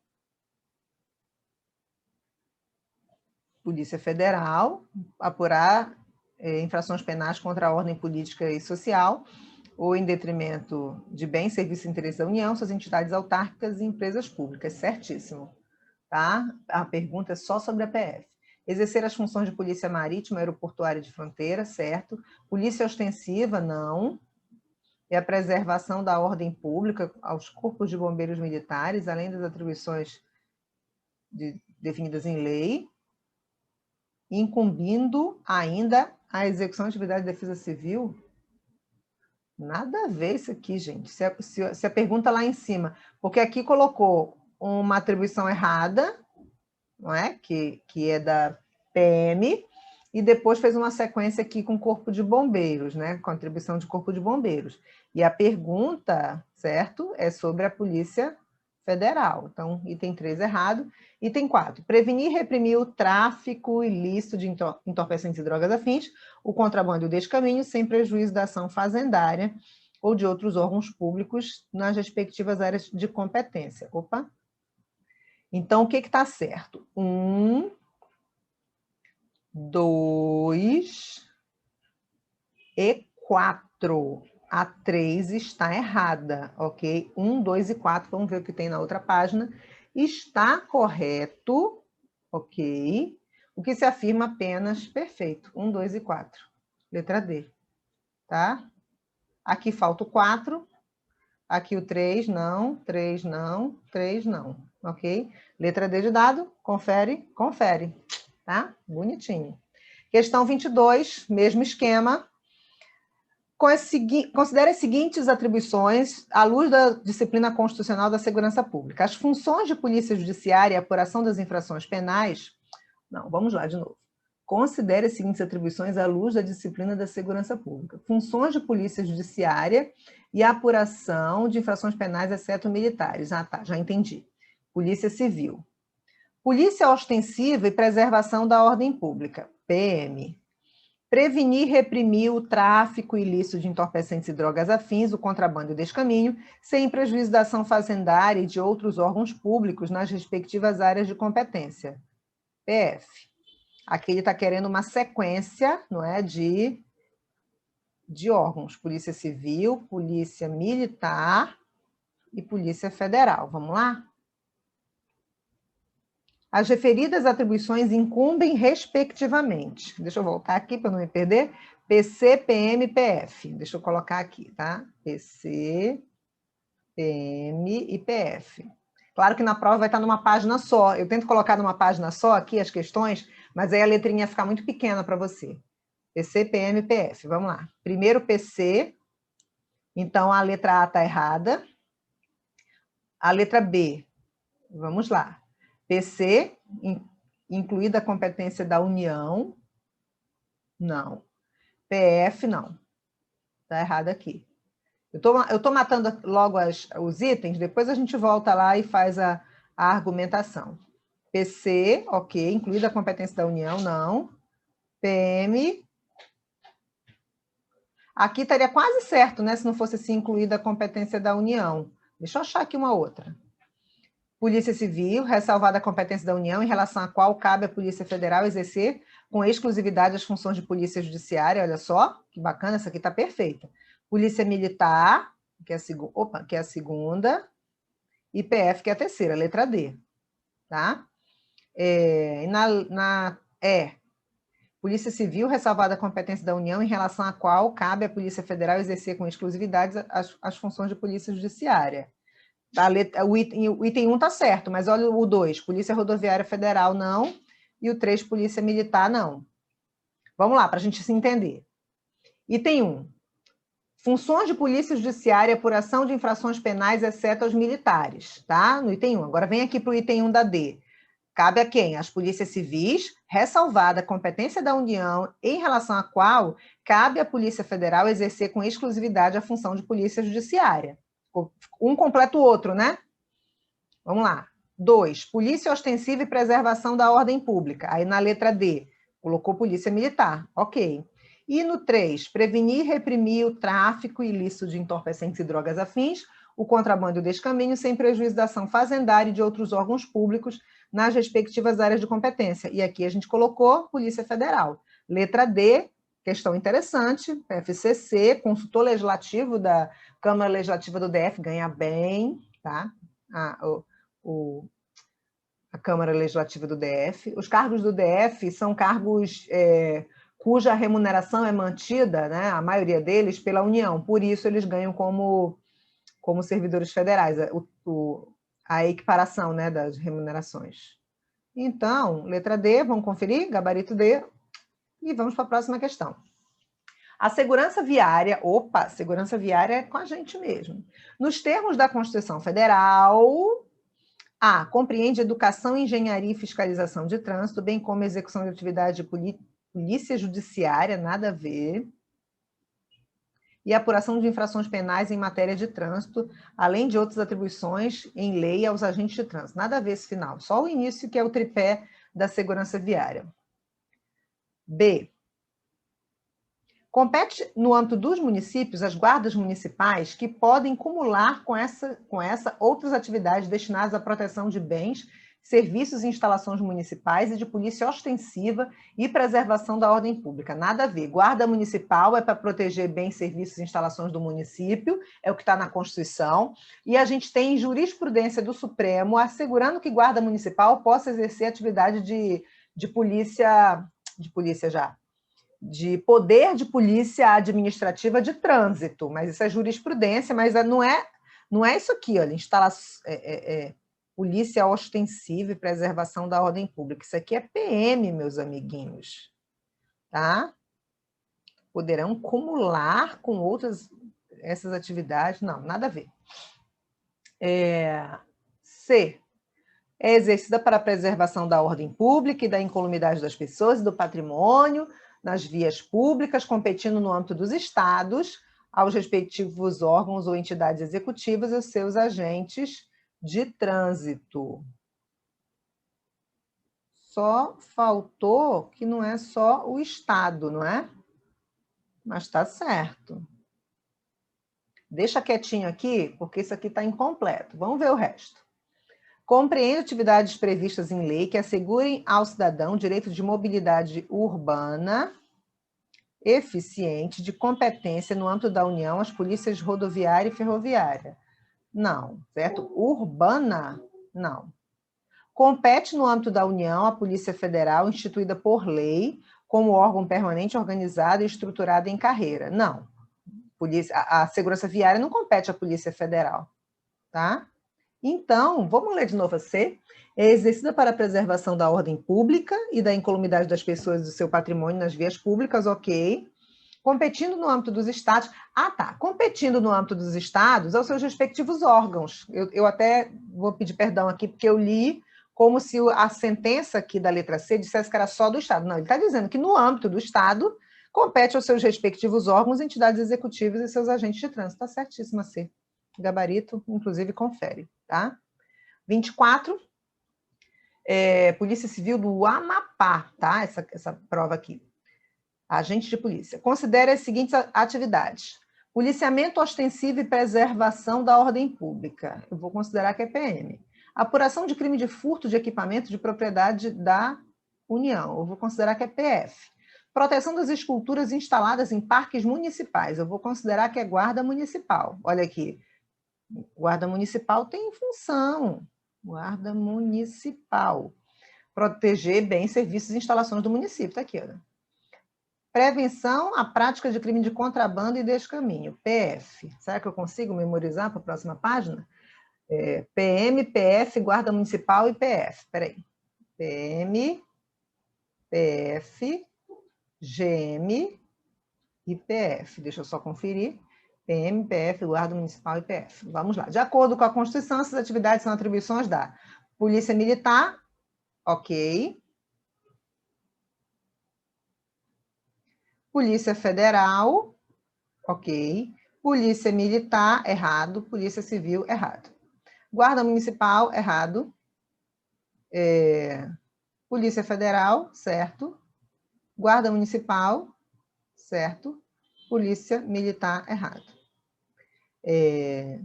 Polícia Federal, apurar infrações penais contra a ordem política e social, ou em detrimento de bens, serviços e interesses da União, suas entidades autárquicas e empresas públicas. Certíssimo. Tá? A pergunta é só sobre a PF. Exercer as funções de polícia marítima, aeroportuária e de fronteira, certo. Polícia ostensiva, não. E a preservação da ordem pública aos corpos de bombeiros militares, além das atribuições definidas em lei, incumbindo ainda a execução de atividade de defesa civil. Nada a ver isso aqui, gente. Se a pergunta lá em cima, porque aqui colocou uma atribuição errada, não é? Que é da PM, e depois fez uma sequência aqui com corpo de bombeiros, né? Com atribuição de corpo de bombeiros. E a pergunta, certo, é sobre a Polícia Federal. Então, item 3 errado. Item 4, prevenir e reprimir o tráfico ilícito de entorpecentes e drogas afins, o contrabando e o descaminho, sem prejuízo da ação fazendária ou de outros órgãos públicos nas respectivas áreas de competência. Opa! Então, o que está certo? 1, 2 e 4. A 3 está errada, ok? 1, 2 e 4, vamos ver o que tem na outra página. Está correto, ok? O que se afirma apenas, perfeito, 1, 2 e 4. Letra D, tá? Aqui falta o 4, aqui o 3 não, 3 não, 3 não, ok? Letra D de dado, confere, confere, tá? Bonitinho. Questão 22, mesmo esquema. Considere as seguintes atribuições à luz da disciplina constitucional da segurança pública. As funções de polícia judiciária e apuração das infrações penais... Não, vamos lá de novo. Considere as seguintes atribuições à luz da disciplina da segurança pública. Funções de polícia judiciária e apuração de infrações penais, exceto militares. Ah, tá, já entendi. Polícia Civil. Polícia ostensiva e preservação da ordem pública. PM. Prevenir e reprimir o tráfico ilícito de entorpecentes e drogas afins, o contrabando e o descaminho, sem prejuízo da ação fazendária e de outros órgãos públicos nas respectivas áreas de competência. PF. Aqui ele está querendo uma sequência, não é, de órgãos. Polícia Civil, Polícia Militar e Polícia Federal. Vamos lá? As referidas atribuições incumbem respectivamente. Deixa eu voltar aqui para não me perder. PC, PM, PF. Deixa eu colocar aqui, tá? PC, PM e PF. Claro que na prova vai estar numa página só. Eu tento colocar numa página só aqui as questões, mas aí a letrinha ia ficar muito pequena para você. PC, PM e PF. Vamos lá. Primeiro PC. Então, a letra A está errada. A letra B. Vamos lá. PC, incluída a competência da União. Não. PF, não. Está errado aqui. Eu tô matando logo os itens, depois a gente volta lá e faz a argumentação. PC, ok, incluída a competência da União, não. PM. Aqui estaria quase certo, né? Se não fosse assim incluída a competência da União. Deixa eu achar aqui uma outra. Polícia Civil, ressalvada a competência da União, em relação à qual cabe à Polícia Federal exercer com exclusividade as funções de polícia judiciária. Olha só, que bacana, essa aqui está perfeita. Polícia Militar, que é a segunda, e PF, que é a terceira, letra D. Tá? Polícia Civil, ressalvada a competência da União, em relação à qual cabe à Polícia Federal exercer com exclusividade as funções de polícia judiciária. O item 1 está certo, mas olha o 2, Polícia Rodoviária Federal, não, e o 3, Polícia Militar, não. Vamos lá, para a gente se entender. Item 1. Funções de polícia judiciária, apuração de infrações penais, exceto aos militares, tá? No item 1. Agora vem aqui para o item 1 da D. Cabe a quem? As polícias civis, ressalvada a competência da União, em relação à qual cabe à Polícia Federal exercer com exclusividade a função de polícia judiciária. Um completa o outro, né? Vamos lá. 2. Polícia ostensiva e preservação da ordem pública. Aí na letra D, colocou polícia militar. Ok. E no 3, prevenir e reprimir o tráfico ilícito de entorpecentes e drogas afins, o contrabando e o descaminho, sem prejuízo da ação fazendária e de outros órgãos públicos nas respectivas áreas de competência. E aqui a gente colocou Polícia Federal. Letra D, questão interessante, FCC, consultor legislativo da Câmara Legislativa do DF, ganha bem, tá? A Câmara Legislativa do DF. Os cargos do DF são cargos cuja remuneração é mantida, né, a maioria deles, pela União. Por isso, eles ganham como servidores federais, a equiparação, né, das remunerações. Então, letra D, vamos conferir, gabarito D, e vamos para a próxima questão. A segurança viária, segurança viária é com a gente mesmo. Nos termos da Constituição Federal, A, compreende educação, engenharia e fiscalização de trânsito, bem como execução de atividade de polícia judiciária, nada a ver, e apuração de infrações penais em matéria de trânsito, além de outras atribuições em lei aos agentes de trânsito. Nada a ver esse final, só o início, que é o tripé da segurança viária. B. Compete no âmbito dos municípios as guardas municipais que podem cumular com essa outras atividades destinadas à proteção de bens, serviços e instalações municipais e de polícia ostensiva e preservação da ordem pública. Nada a ver. Guarda municipal é para proteger bens, serviços e instalações do município, é o que está na Constituição, e a gente tem jurisprudência do Supremo assegurando que guarda municipal possa exercer atividade de poder de polícia administrativa de trânsito, mas isso é jurisprudência, mas não é isso aqui, olha, polícia ostensiva e preservação da ordem pública. Isso aqui é PM, meus amiguinhos, tá? Poderão cumular com outras essas atividades, não, nada a ver. C. É exercida para a preservação da ordem pública e da incolumidade das pessoas e do patrimônio nas vias públicas, competindo no âmbito dos estados, aos respectivos órgãos ou entidades executivas e seus agentes de trânsito. Só faltou que não é só o estado, não é? Mas está certo. Deixa quietinho aqui, porque isso aqui está incompleto. Vamos ver o resto. Compreende atividades previstas em lei que assegurem ao cidadão direito de mobilidade urbana eficiente, de competência no âmbito da União, as polícias rodoviária e ferroviária. Não, certo? Urbana, não. Compete no âmbito da União a Polícia Federal, instituída por lei, como órgão permanente, organizado e estruturado em carreira. Não. A Segurança Viária não compete à Polícia Federal. tá? Então, vamos ler de novo a C. É exercida para a preservação da ordem pública e da incolumidade das pessoas e do seu patrimônio nas vias públicas, ok. Competindo no âmbito dos estados. Ah, tá. Competindo no âmbito dos estados aos seus respectivos órgãos. Eu até vou pedir perdão aqui, porque eu li como se a sentença aqui da letra C dissesse que era só do estado. Não, ele está dizendo que no âmbito do estado compete aos seus respectivos órgãos, entidades executivas e seus agentes de trânsito. Está certíssima, C. Gabarito, inclusive, confere, tá? 24. Polícia Civil do Amapá, tá? Essa prova aqui. Agente de polícia. Considere as seguintes atividades. Policiamento ostensivo e preservação da ordem pública. Eu vou considerar que é PM. Apuração de crime de furto de equipamento de propriedade da União. Eu vou considerar que é PF. Proteção das esculturas instaladas em parques municipais. Eu vou considerar que é guarda municipal. Olha aqui. Guarda municipal tem função. Guarda municipal. Proteger bens, serviços e instalações do município. Está aqui, olha. Prevenção à prática de crime de contrabando e descaminho. PF. Será que eu consigo memorizar para a próxima página? PM, PF, Guarda Municipal e PF. Espera aí. PM, PF, GM e PF. Deixa eu só conferir. PM, PF, Guarda Municipal e PF. Vamos lá. De acordo com a Constituição, essas atividades são atribuições da Polícia Militar, ok. Polícia Federal, ok. Polícia Militar, errado. Polícia Civil, errado. Guarda Municipal, errado. Polícia Federal, certo. Guarda Municipal, certo. Polícia Militar, errado.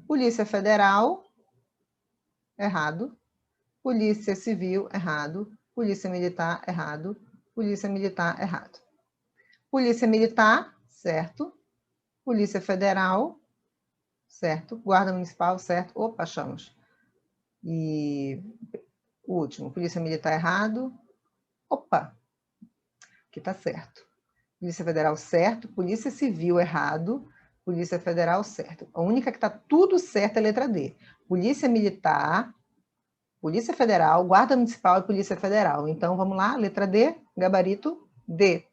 Polícia Federal, errado. Polícia Civil, errado. Polícia Militar, errado. Polícia Militar, errado. Polícia Militar, certo. Polícia Federal, certo. Guarda Municipal, certo. Opa, achamos. E o último, Polícia Militar, errado. Opa, aqui está certo. Polícia Federal, certo. Polícia Civil, errado. Polícia Federal, certo. A única que está tudo certo é a letra D. Polícia Militar, Polícia Federal, Guarda Municipal e Polícia Federal. Então, vamos lá, letra D, gabarito D.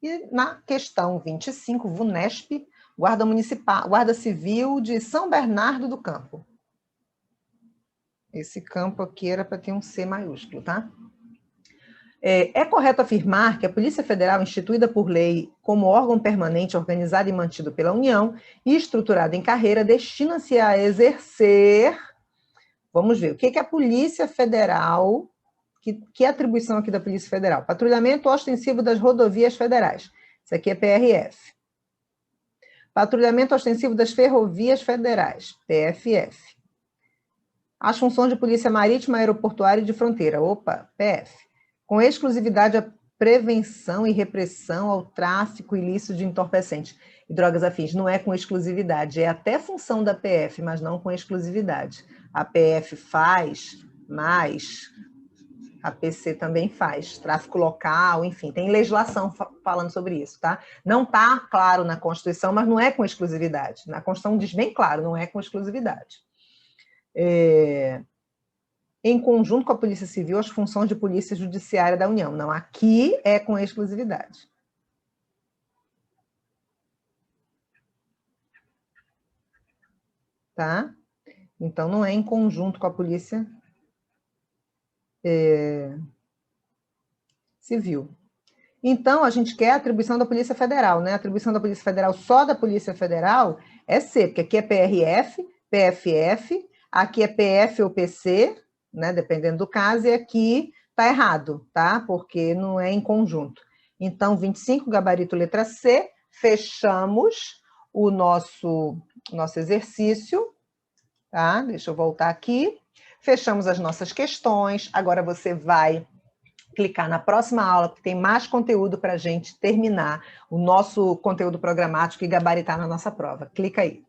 E na questão 25, VUNESP, Guarda Municipal, Guarda Civil de São Bernardo do Campo. Esse campo aqui era para ter um C maiúsculo, tá? É correto afirmar que a Polícia Federal, instituída por lei como órgão permanente organizado e mantido pela União e estruturado em carreira, destina-se a exercer... Vamos ver, o que é a Polícia Federal... Que atribuição aqui da Polícia Federal? Patrulhamento ostensivo das rodovias federais. Isso aqui é PRF. Patrulhamento ostensivo das ferrovias federais. PFF. As funções de Polícia Marítima, Aeroportuária e de Fronteira. Opa, PF. Com exclusividade a prevenção e repressão ao tráfico ilícito de entorpecentes e drogas afins. Não é com exclusividade, é até função da PF, mas não com exclusividade. A PF faz, mas... A PC também faz, tráfico local, enfim, tem legislação falando sobre isso, tá? Não está claro na Constituição, mas não é com exclusividade. Na Constituição diz bem claro, não é com exclusividade. Em conjunto com a Polícia Civil, as funções de Polícia Judiciária da União. Não, aqui é com exclusividade. Tá? Então, não é em conjunto com a Polícia Civil. Então, a gente quer a atribuição da Polícia Federal, né? A atribuição da Polícia Federal só da Polícia Federal é C, porque aqui é PRF, PFF, aqui é PF ou PC, né? Dependendo do caso, e aqui está errado, tá? Porque não é em conjunto. Então, 25, gabarito letra C, fechamos o nosso exercício, tá? Deixa eu voltar aqui. Fechamos as nossas questões. Agora você vai clicar na próxima aula, porque tem mais conteúdo para a gente terminar o nosso conteúdo programático e gabaritar na nossa prova. Clica aí.